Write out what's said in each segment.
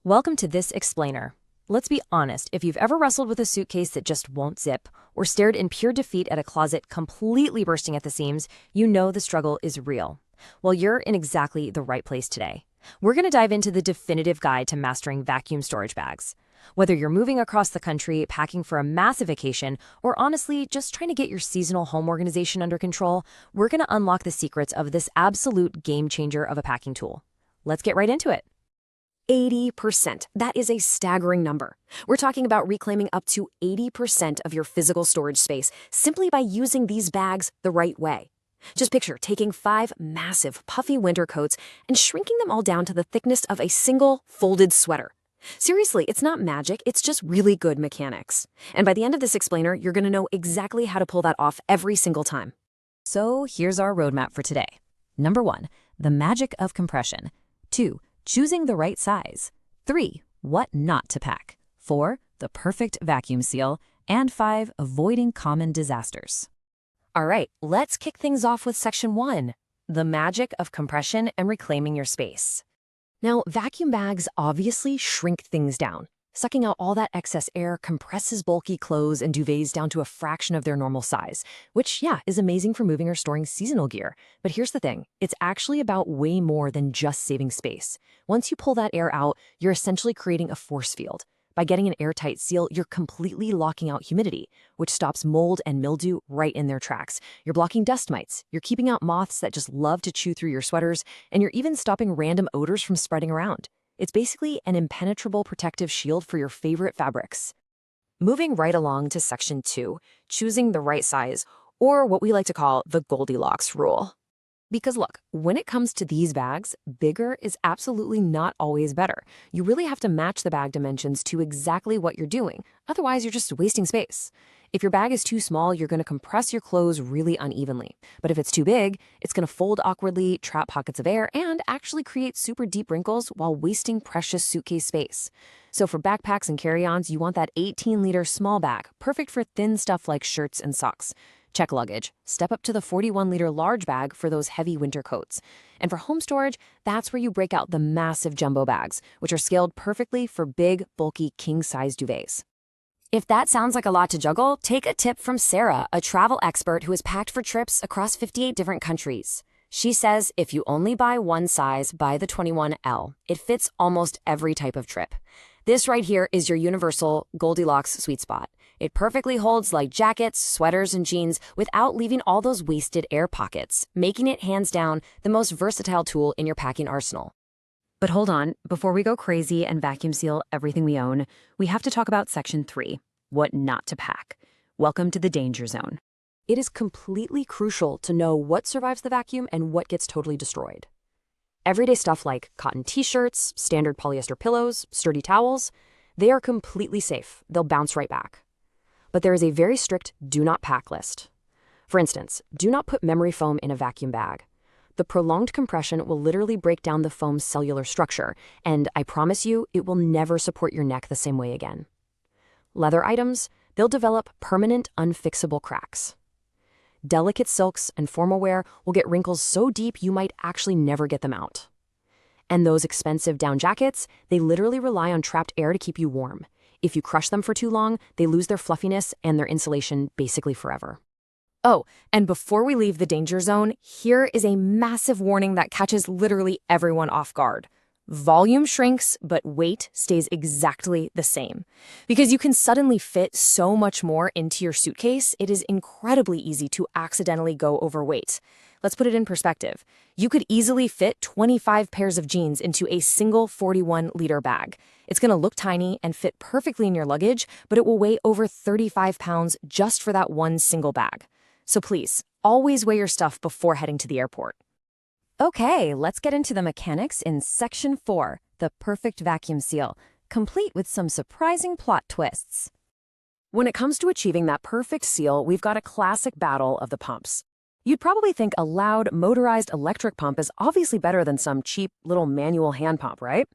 Welcome to this explainer. Let's be honest, if you've ever wrestled with a suitcase that just won't zip, or stared in pure defeat at a closet completely bursting at the seams, you know the struggle is real. Well, you're in exactly the right place today. We're going to dive into the definitive guide to mastering vacuum storage bags. Whether you're moving across the country, packing for a massive vacation, or honestly just trying to get your seasonal home organization under control, we're going to unlock the secrets of this absolute game changer of a packing tool. Let's get right into it. 80%. That is a staggering number. We're talking about reclaiming up to 80% of your physical storage space simply by using these bags the right way. Just picture taking 5 massive, puffy winter coats and shrinking them all down to the thickness of a single folded sweater. Seriously, it's not magic, it's just really good mechanics. And by the end of this explainer, you're going to know exactly how to pull that off every single time. So here's our roadmap for today. Number 1, the magic of compression. 2, choosing the right size. 3, what not to pack. 4, the perfect vacuum seal. And 5, avoiding common disasters. All right, let's kick things off with section 1, the magic of compression and reclaiming your space. Now, vacuum bags obviously shrink things down. Sucking out all that excess air compresses bulky clothes and duvets down to a fraction of their normal size, which, is amazing for moving or storing seasonal gear. But here's the thing, it's actually about way more than just saving space. Once you pull that air out, you're essentially creating a force field. By getting an airtight seal, you're completely locking out humidity, which stops mold and mildew right in their tracks. You're blocking dust mites, you're keeping out moths that just love to chew through your sweaters, and you're even stopping random odors from spreading around. It's basically an impenetrable protective shield for your favorite fabrics. Moving right along to section 2, choosing the right size, or what we like to call the Goldilocks rule. Because look, when it comes to these bags, bigger is absolutely not always better. You really have to match the bag dimensions to exactly what you're doing. Otherwise, you're just wasting space. If your bag is too small, you're going to compress your clothes really unevenly. But if it's too big, it's going to fold awkwardly, trap pockets of air, and actually create super deep wrinkles while wasting precious suitcase space. So for backpacks and carry-ons, you want that 18-liter small bag, perfect for thin stuff like shirts and socks. Check luggage. Step up to the 41-liter large bag for those heavy winter coats. And for home storage, that's where you break out the massive jumbo bags, which are scaled perfectly for big, bulky, king-size duvets. If that sounds like a lot to juggle, take a tip from Sarah, a travel expert who has packed for trips across 58 different countries. She says if you only buy one size, buy the 21L. It fits almost every type of trip. This right here is your universal Goldilocks sweet spot. It perfectly holds like jackets, sweaters, and jeans without leaving all those wasted air pockets, making it hands down the most versatile tool in your packing arsenal. But hold on, before we go crazy and vacuum seal everything we own, we have to talk about section 3, what not to pack. Welcome to the danger zone. It is completely crucial to know what survives the vacuum and what gets totally destroyed. Everyday stuff like cotton t-shirts, standard polyester pillows, sturdy towels, they are completely safe. They'll bounce right back. But there is a very strict do not pack list. For instance, do not put memory foam in a vacuum bag. The prolonged compression will literally break down the foam's cellular structure, and I promise you, it will never support your neck the same way again. Leather items, they'll develop permanent, unfixable cracks. Delicate silks and formal wear will get wrinkles so deep you might actually never get them out. And those expensive down jackets, they literally rely on trapped air to keep you warm. If you crush them for too long, they lose their fluffiness and their insulation basically forever. Oh, and before we leave the danger zone, here is a massive warning that catches literally everyone off guard. Volume shrinks, but weight stays exactly the same. Because you can suddenly fit so much more into your suitcase, it is incredibly easy to accidentally go overweight. Let's put it in perspective. You could easily fit 25 pairs of jeans into a single 41-liter bag. It's going to look tiny and fit perfectly in your luggage, but it will weigh over 35 pounds just for that one single bag. So please, always weigh your stuff before heading to the airport. Okay, let's get into the mechanics in section 4, the perfect vacuum seal, complete with some surprising plot twists. When it comes to achieving that perfect seal, we've got a classic battle of the pumps. You'd probably think a loud, motorized electric pump is obviously better than some cheap little manual hand pump, right?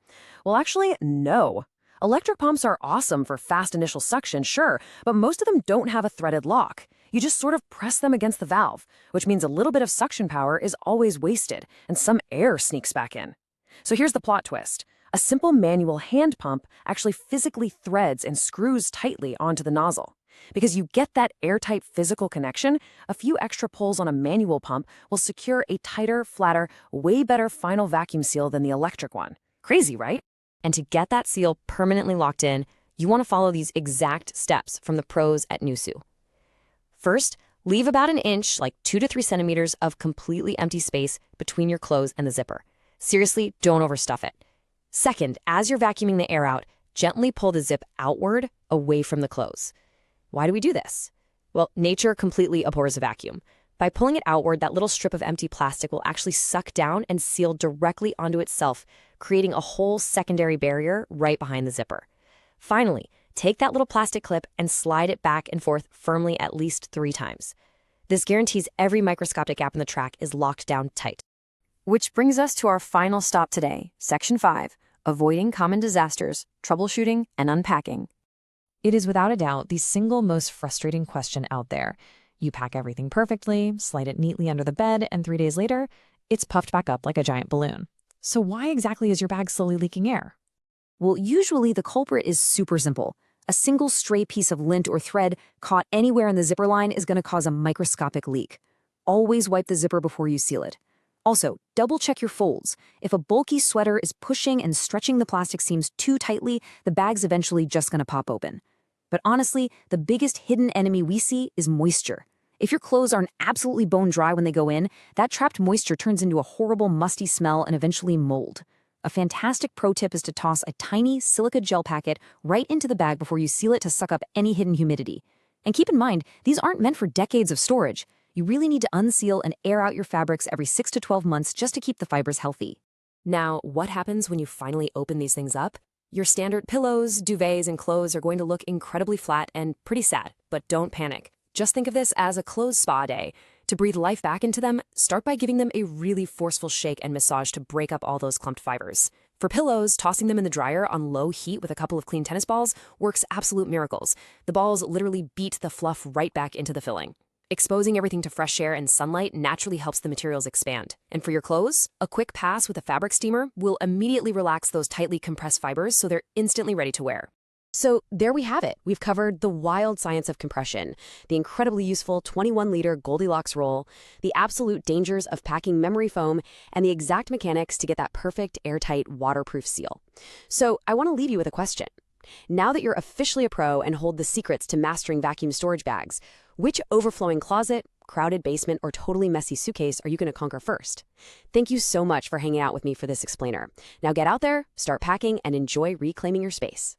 Well, actually, no. Electric pumps are awesome for fast initial suction, sure, but most of them don't have a threaded lock. You just sort of press them against the valve, which means a little bit of suction power is always wasted, and some air sneaks back in. So here's the plot twist. A simple manual hand pump actually physically threads and screws tightly onto the nozzle. Because you get that airtight physical connection, a few extra pulls on a manual pump will secure a tighter, flatter, way better final vacuum seal than the electric one. Crazy, right? And to get that seal permanently locked in, you want to follow these exact steps from the pros at Nusu. First, leave about an inch, like 2 to 3 centimeters, of completely empty space between your clothes and the zipper. Seriously, don't overstuff it. Second, as you're vacuuming the air out, gently pull the zip outward, away from the clothes. Why do we do this? Well, nature completely abhors a vacuum. By pulling it outward, that little strip of empty plastic will actually suck down and seal directly onto itself, creating a whole secondary barrier right behind the zipper. Finally, take that little plastic clip and slide it back and forth firmly at least 3 times. This guarantees every microscopic gap in the track is locked down tight. Which brings us to our final stop today, Section 5, Avoiding Common Disasters, Troubleshooting, and Unpacking. It is without a doubt the single most frustrating question out there. You pack everything perfectly, slide it neatly under the bed, and 3 days later, it's puffed back up like a giant balloon. So why exactly is your bag slowly leaking air? Well, usually the culprit is super simple. A single stray piece of lint or thread caught anywhere in the zipper line is going to cause a microscopic leak. Always wipe the zipper before you seal it. Also, double-check your folds. If a bulky sweater is pushing and stretching the plastic seams too tightly, the bag's eventually just going to pop open. But honestly, the biggest hidden enemy we see is moisture. If your clothes aren't absolutely bone dry when they go in, that trapped moisture turns into a horrible musty smell and eventually mold. A fantastic pro tip is to toss a tiny silica gel packet right into the bag before you seal it to suck up any hidden humidity. And keep in mind, these aren't meant for decades of storage. You really need to unseal and air out your fabrics every 6 to 12 months just to keep the fibers healthy. Now, what happens when you finally open these things up? Your standard pillows, duvets, and clothes are going to look incredibly flat and pretty sad, but don't panic. Just think of this as a clothes spa day. To breathe life back into them, start by giving them a really forceful shake and massage to break up all those clumped fibers. For pillows, tossing them in the dryer on low heat with a couple of clean tennis balls works absolute miracles. The balls literally beat the fluff right back into the filling. Exposing everything to fresh air and sunlight naturally helps the materials expand. And for your clothes, a quick pass with a fabric steamer will immediately relax those tightly compressed fibers so they're instantly ready to wear. So there we have it. We've covered the wild science of compression, the incredibly useful 21-liter Goldilocks roll, the absolute dangers of packing memory foam, and the exact mechanics to get that perfect, airtight, waterproof seal. So I want to leave you with a question. Now that you're officially a pro and hold the secrets to mastering vacuum storage bags, which overflowing closet, crowded basement, or totally messy suitcase are you going to conquer first? Thank you so much for hanging out with me for this explainer. Now get out there, start packing, and enjoy reclaiming your space.